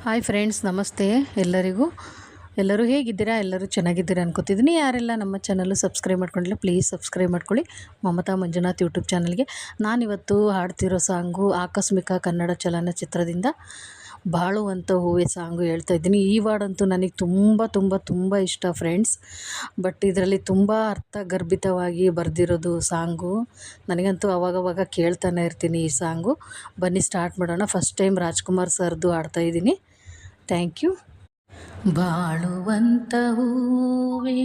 Hi friends, ನಮಸ್ತೆ ಎಲ್ಲರಿಗೂ. ಎಲ್ಲರೂ ಹೇಗಿದ್ದೀರಾ? ಎಲ್ಲರೂ ಚೆನ್ನಾಗಿದ್ದೀರಾ ಅನ್ಕೋತಿದ್ದೀನಿ. ಯಾರೆಲ್ಲ ನಮ್ಮ ಚಾನಲ್ಲು ಸಬ್ಸ್ಕ್ರೈಬ್ ಮಾಡ್ಕೊಂಡಿಲ್ಲ, ಪ್ಲೀಸ್ ಸಬ್ಸ್ಕ್ರೈಬ್ ಮಾಡ್ಕೊಳ್ಳಿ. ಮಮತಾ ಮಂಜುನಾಥ್ ಯೂಟ್ಯೂಬ್ ಚಾನಲ್ಗೆ. ನಾನಿವತ್ತು ಹಾಡ್ತಿರೋ ಸಾಂಗು ಆಕಸ್ಮಿಕ ಕನ್ನಡ ಚಲನಚಿತ್ರದಿಂದ ಬಾಳುವಂಥ ಹೂವೆ ಸಾಂಗು ಹೇಳ್ತಾ ಇದ್ದೀನಿ. ಈ ವಾರ್ಡಂತೂ ನನಗೆ ತುಂಬ ಇಷ್ಟ ಫ್ರೆಂಡ್ಸ್. ಬಟ್ ಇದರಲ್ಲಿ ತುಂಬ ಅರ್ಥಗರ್ಭಿತವಾಗಿ ಬರೆದಿರೋದು ಸಾಂಗು. ನನಗಂತೂ ಅವಾಗವಾಗ ಕೇಳ್ತಾನೆ ಇರ್ತೀನಿ ಈ ಸಾಂಗು. ಬನ್ನಿ ಸ್ಟಾರ್ಟ್ ಮಾಡೋಣ. ಫಸ್ಟ್ ಟೈಮ್ ರಾಜ್ಕುಮಾರ್ ಸರ್ದು ಹಾಡ್ತಾಯಿದ್ದೀನಿ. Thank you. ಬಾಳುವಂಥ ಹೂವೇ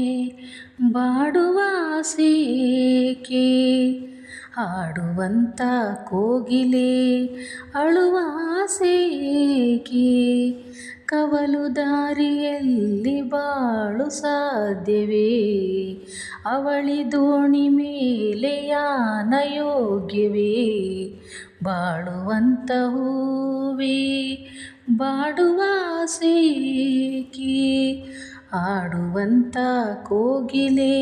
ಬಾಡುವ ಆಸೆಯೇಕೆ, ಹಾಡುವಂಥ ಕೋಗಿಲೆ ಅಳುವ ಆಸೆಯೇಕೆ, ಕವಲು ದಾರಿಯಲ್ಲಿ ಬಾಳು ಸಾಧ್ಯವೇ, ಅವಳಿ ದೋಣಿ ಮೇಲೆ ಯಾನ ಯೋಗ್ಯವೇ, ಬಾಳುವಂಥ ಹೂವೇ ಬಾಡುವ ಆಸೆಯೇಕೆ, ಹಾಡುವಂಥ ಕೋಗಿಲೆ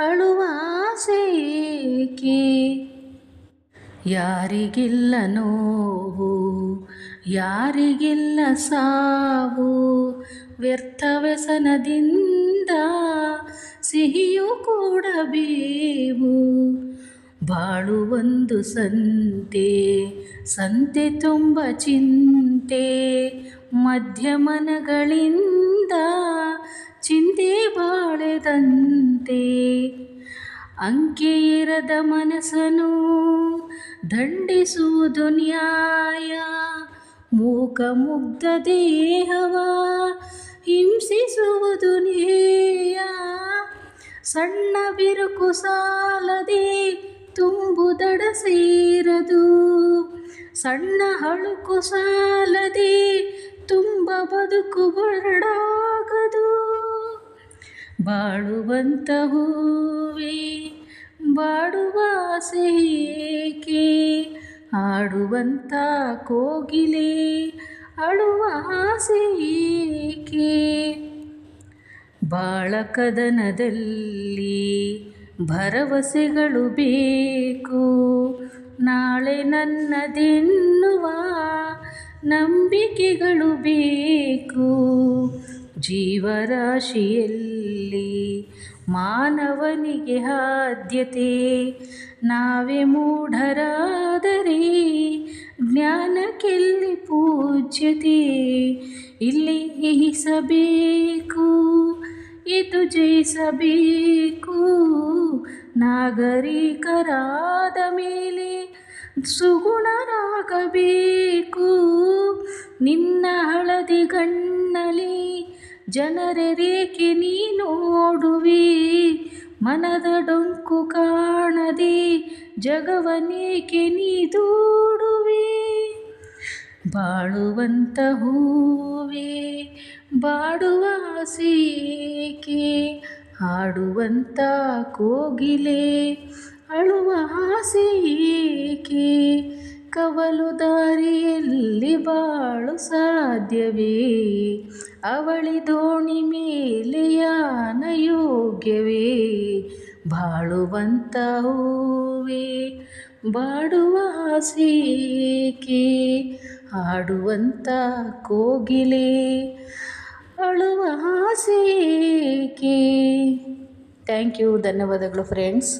ಅಳುವ ಆಸೆಯೇಕೆ. ಯಾರಿಗಿಲ್ಲ ನೋವು, ಯಾರಿಗಿಲ್ಲ ಸಾವು, ವ್ಯರ್ಥ ವ್ಯಸನದಿಂದ ಸಿಹಿಯೂ ಕೂಡ ಬೇವು, ಬಾಳು ಒಂದು ಸಂತೆ, ಸಂತೆ ತುಂಬ ಚಿಂತೆ, ಮಧ್ಯಮನಗಳಿಂದ ಚಿಂತೆ ಬಾಳೆದಂತೆ, ಅಂಕೆ ಇರದ ಮನಸ್ಸನ್ನು ದಂಡಿಸುವುದು ನ್ಯಾಯ, ಮೂಕ ಮುಗ್ಧ ದೇಹವ ಹಿಂಸಿಸುವುದು ನೇಯ, ಸಣ್ಣ ಬಿರುಕು ಸಾಲದೆ ತುಂಬುದಡ ಸೇರದು, ಸಣ್ಣ ಹಳುಕು ಸಾಲದೆ ತುಂಬ ಬದುಕು ಬರಡಾಗದು, ಬಾಳುವಂಥ ಹೂವೇ ಬಾಡುವ ಆಸೆಯೇಕೆ, ಹಾಡುವಂಥ ಕೋಗಿಲೆ ಅಳುವ ಆಸೆಯೇಕೆ. ಬಾಳ ಕದನದಲ್ಲಿ ಭರವಸೆಗಳು ಬೇಕು, ನಾಳೆ ನನ್ನದೆನ್ನುವ ನಂಬಿಕೆಗಳು ಬೇಕು, ಜೀವರಾಶಿಯಲ್ಲಿ ಮಾನವನಿಗೆ ಆದ್ಯತೆ, ನಾವೇ ಮೂಢರಾದರೆ ಜ್ಞಾನಕ್ಕೆಲ್ಲಿ ಪೂಜ್ಯತೆ, ಇಲ್ಲಿ ಇಹಿಸಬೇಕು ಇದು ಜಯಿಸಬೇಕು, ನಾಗರಿಕರಾದ ಮೇಲೆ ಸುಗುಣರಾಗಬೇಕು, ನಿನ್ನ ಹಳದಿ ಗಣ್ಣಲಿ ಜನರೇಕೆ ನೀ ನೋಡುವೆ, ಮನದ ಡೊಂಕು ಕಾಣದೆ ಜಗವನೇಕೆ ನೀ ದೂಡುವೆ, ಬಾಳುವಂಥ ಹೂವೇ ಬಾಡುವ ಆಸೆಯೇಕೆ, ಹಾಡುವಂಥ ಕೋಗಿಲೆ ಅಳುವ ಆಸೆಯೇಕೆ, ಕವಲು ದಾರಿಯಲ್ಲಿ ಬಾಳು ಸಾಧ್ಯವೇ, ಅವಳಿ ದೋಣಿ ಮೇಲೆ ಯಾನ ಯೋಗ್ಯವೇ, ಬಾಳುವಂಥ ಹೂವೇ ಬಾಡುವ ಆಸೆಯೇಕೆ, ಹಾಡುವಂಥ ಕೋಗಿಲೆ ಅಳುವ ಆಸೆಯೇಕೆ. Thank you. ಧನ್ಯವಾದಗಳು ಫ್ರೆಂಡ್ಸ್.